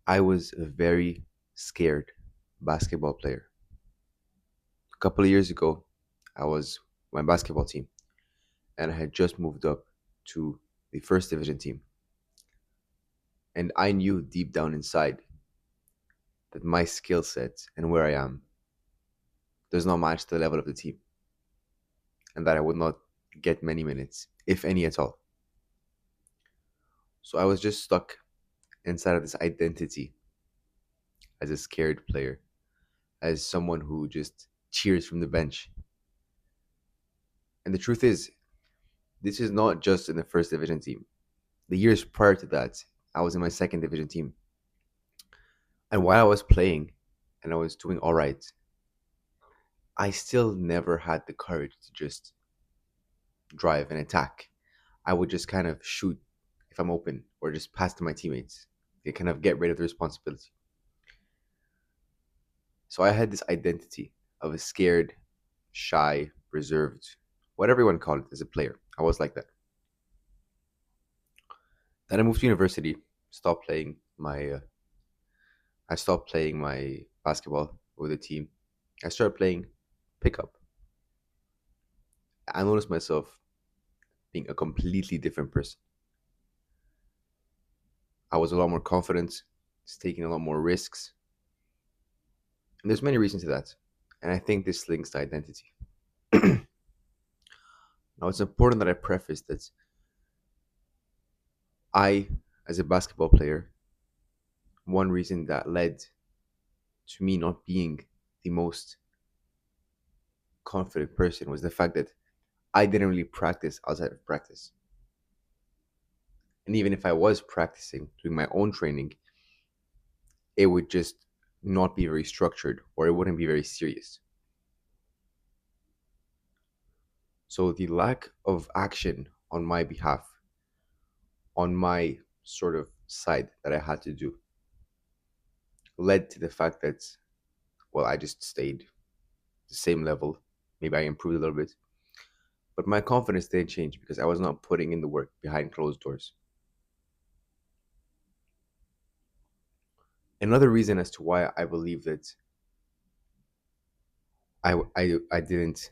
I was a very scared basketball player. A couple of years ago, I was my basketball team and I had just moved up to the first division team. And I knew deep down inside that my skill set and where I am does not match the level of the team and that I would not get many minutes, if any at all. So I was just stuck inside of this identity as a scared player, as someone who just cheers from the bench. And the truth is, this is not just in the first division team. The years prior to that, I was in my second division team. And while I was playing and I was doing all right, I still never had the courage to just drive and attack. I would just kind of shoot if I'm open or just pass to my teammates. They kind of get rid of the responsibility. So I had this identity of a scared, shy, reserved, whatever you want to call it as a player. I was like that. Then I moved to university, stopped playing my I stopped playing my basketball with the team. I started playing pickup. I noticed myself being a completely different person. I was a lot more confident, just taking a lot more risks. And there's many reasons to that. And I think this links to identity. Now it's important that I preface that I, as a basketball player, one reason that led to me not being the most confident person was the fact that I didn't really practice outside of practice. And even if I was practicing, doing my own training, it would just not be very structured or it wouldn't be very serious. So the lack of action on my behalf, on my sort of side that I had to do, led to the fact that, well, I just stayed the same level. Maybe I improved a little bit, but my confidence didn't change because I was not putting in the work behind closed doors. Another reason as to why I believe that I didn't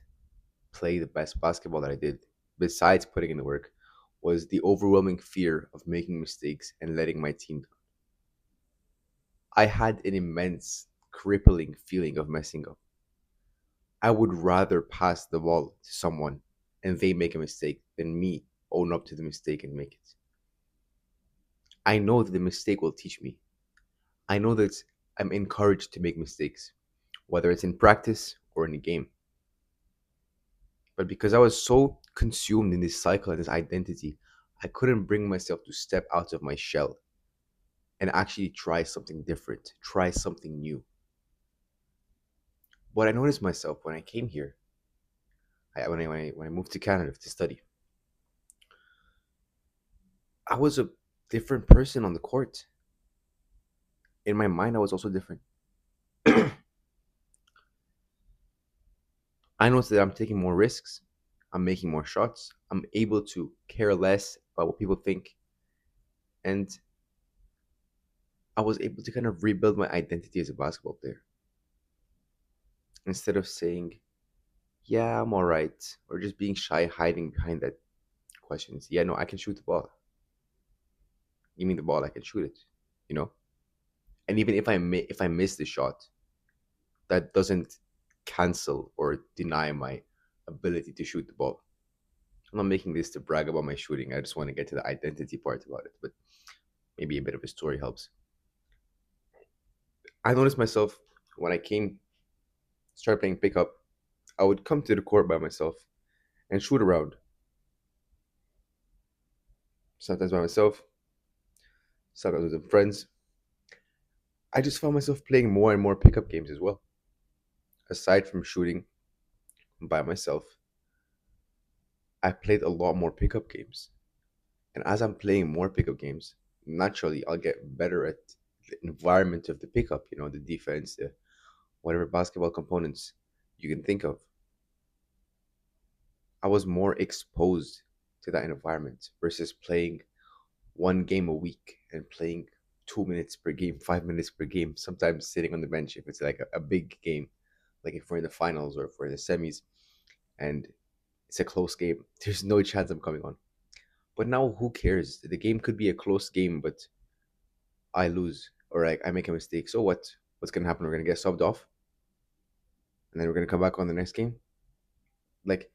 play the best basketball that I did, besides putting in the work, was the overwhelming fear of making mistakes and letting my team down. I had an immense, crippling feeling of messing up. I would rather pass the ball to someone and they make a mistake than me own up to the mistake and make it. I know that the mistake will teach me. I know that I'm encouraged to make mistakes, whether it's in practice or in a game. But because I was so consumed in this cycle and this identity, I couldn't bring myself to step out of my shell and actually try something different, try something new. What I noticed myself when I came here, when I moved to Canada to study, I was a different person on the court. In my mind, I was also different. I noticed that I'm taking more risks, I'm making more shots, I'm able to care less about what people think, and I was able to kind of rebuild my identity as a basketball player. Instead of saying, yeah, I'm all right, or just being shy, hiding behind that questions. Yeah, no, I can shoot the ball. Give me the ball, I can shoot it, you know? And even if I miss the shot, that doesn't cancel or deny my ability to shoot the ball. I'm not making this to brag about my shooting. I just want to get to the identity part about it, but maybe a bit of a story helps. I noticed myself when I came started playing pickup, I would come to the court by myself and shoot around. Sometimes by myself, sometimes with some friends. I just found myself playing more and more pickup games as well. Aside from shooting by myself, I played a lot more pickup games. And as I'm playing more pickup games, naturally I'll get better at the environment of the pickup, the defense, the whatever basketball components you can think of. I was more exposed to that environment versus playing one game a week and playing 2 minutes per game, 5 minutes per game, sometimes sitting on the bench if it's like a big game, like if we're in the finals or if we're in the semis and it's a close game. There's no chance I'm coming on. But now, who cares? The game could be a close game, but I lose or I make a mistake. So what? What's gonna happen? We're gonna get subbed off, and then we're gonna come back on the next game. Like,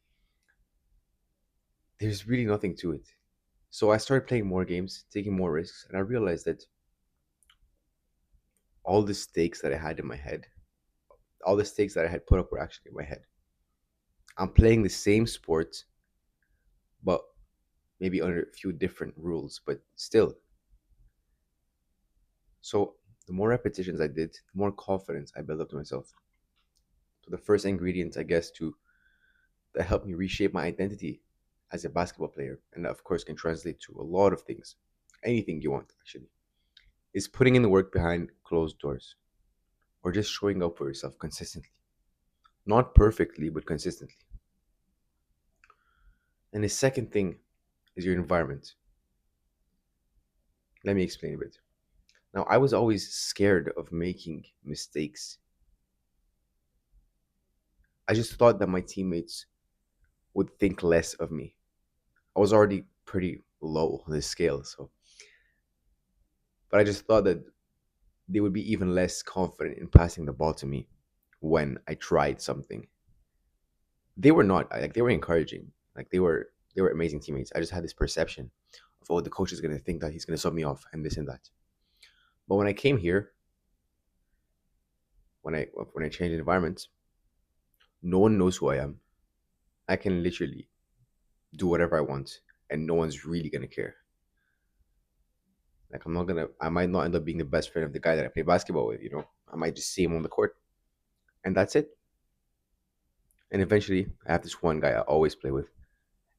there's really nothing to it. So I started playing more games, taking more risks, and I realized that all the stakes that I had in my head, all the stakes that I had put up were actually in my head. I'm playing the same sport, but maybe under a few different rules, but still. So the more repetitions I did, the more confidence I built up to myself. So the first ingredient, I guess, to that helped me reshape my identity as a basketball player, and that of course can translate to a lot of things, anything you want actually, is putting in the work behind closed doors, or just showing up for yourself consistently. Not perfectly, but consistently. And the second thing is your environment. Let me explain a bit. Now, I was always scared of making mistakes. I just thought that my teammates would think less of me. I was already pretty low on the scale, so but I just thought that they would be even less confident in passing the ball to me when I tried something. They were not like they were encouraging. Like they were amazing teammates. I just had this perception of, oh, the coach is gonna think that he's gonna sub me off and this and that. But when I came here, when I changed environments, no one knows who I am. I can literally do whatever I want, and no one's really gonna care. Like I might not end up being the best friend of the guy that I play basketball with. I might just see him on the court, and that's it. And eventually, I have this one guy I always play with,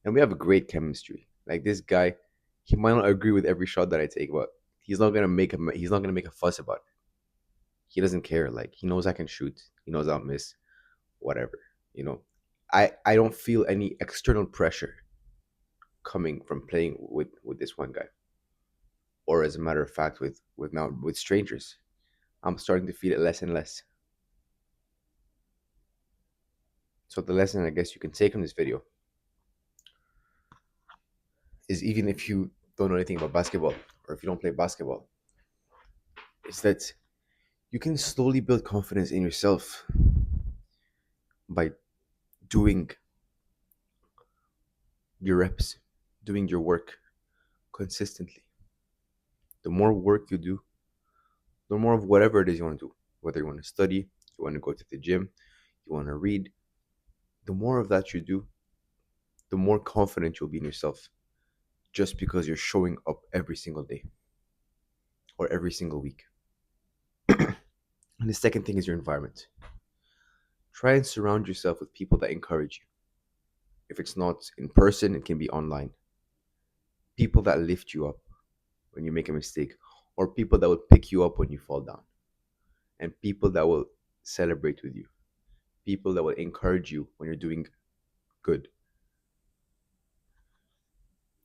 and we have a great chemistry. Like this guy, he might not agree with every shot that I take, but he's not gonna make a fuss about it. He doesn't care. Like he knows I can shoot. He knows I'll miss. Whatever. You know, I don't feel any external pressure coming from playing with this one guy, or as a matter of fact, with strangers. I'm starting to feel it less and less. So the lesson I guess you can take from this video is, even if you don't know anything about basketball or if you don't play basketball, is that you can slowly build confidence in yourself by doing your reps, doing your work consistently. The more work you do, the more of whatever it is you want to do, whether you want to study, you want to go to the gym, you want to read, the more of that you do, the more confident you'll be in yourself, just because you're showing up every single day or every single week. And the second thing is your environment. Try and surround yourself with people that encourage you. If it's not in person, it can be online. People that lift you up when you make a mistake, or people that will pick you up when you fall down, and people that will celebrate with you, people that will encourage you when you're doing good.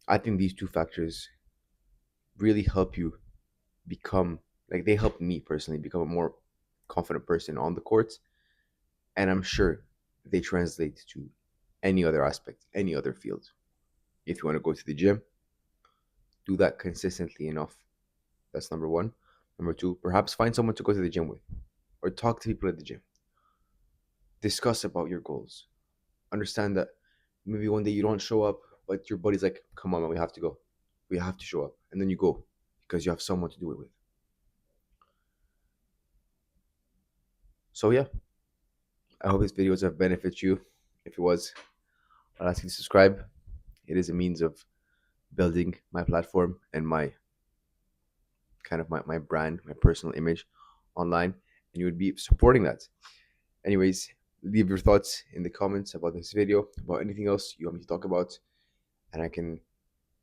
I think these two factors really help you become, like, they helped me personally become a more confident person on the courts, and I'm sure they translate to any other aspect, any other field. If you want to go to the gym, do that consistently enough. That's number one. Number two, perhaps find someone to go to the gym with, or talk to people at the gym. Discuss about your goals. Understand that maybe one day you don't show up, but your buddy's like, come on, man, we have to go. We have to show up. And then you go because you have someone to do it with. So, yeah, I hope this videos have benefited you. If it was, I'll ask you to subscribe. It is a means of building my platform and my kind of my brand, my personal image online, and you would be supporting that. Anyways, leave your thoughts in the comments about this video, about anything else you want me to talk about, and I can,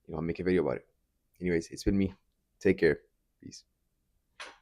make a video about it. Anyways, it's been me. Take care. Peace.